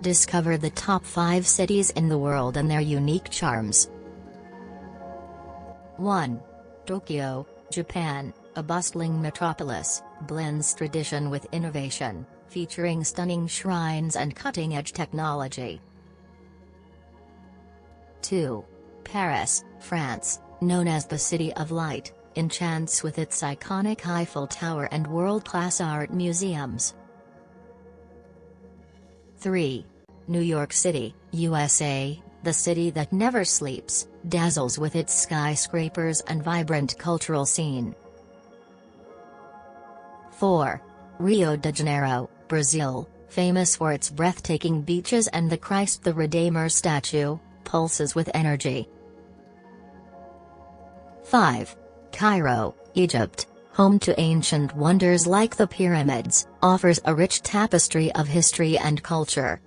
Discover the top 5 cities in the world and their unique charms. 1. Tokyo, Japan, a bustling metropolis, blends tradition with innovation, featuring stunning shrines and cutting-edge technology. 2. Paris, France, known as the City of Light, enchants with its iconic Eiffel Tower and world-class art museums. 3. New York City, USA, the city that never sleeps, dazzles with its skyscrapers and vibrant cultural scene. 4. Rio de Janeiro, Brazil, famous for its breathtaking beaches and the Christ the Redeemer statue, pulses with energy. 5. Cairo, Egypt, home to ancient wonders like the pyramids, offers a rich tapestry of history and culture.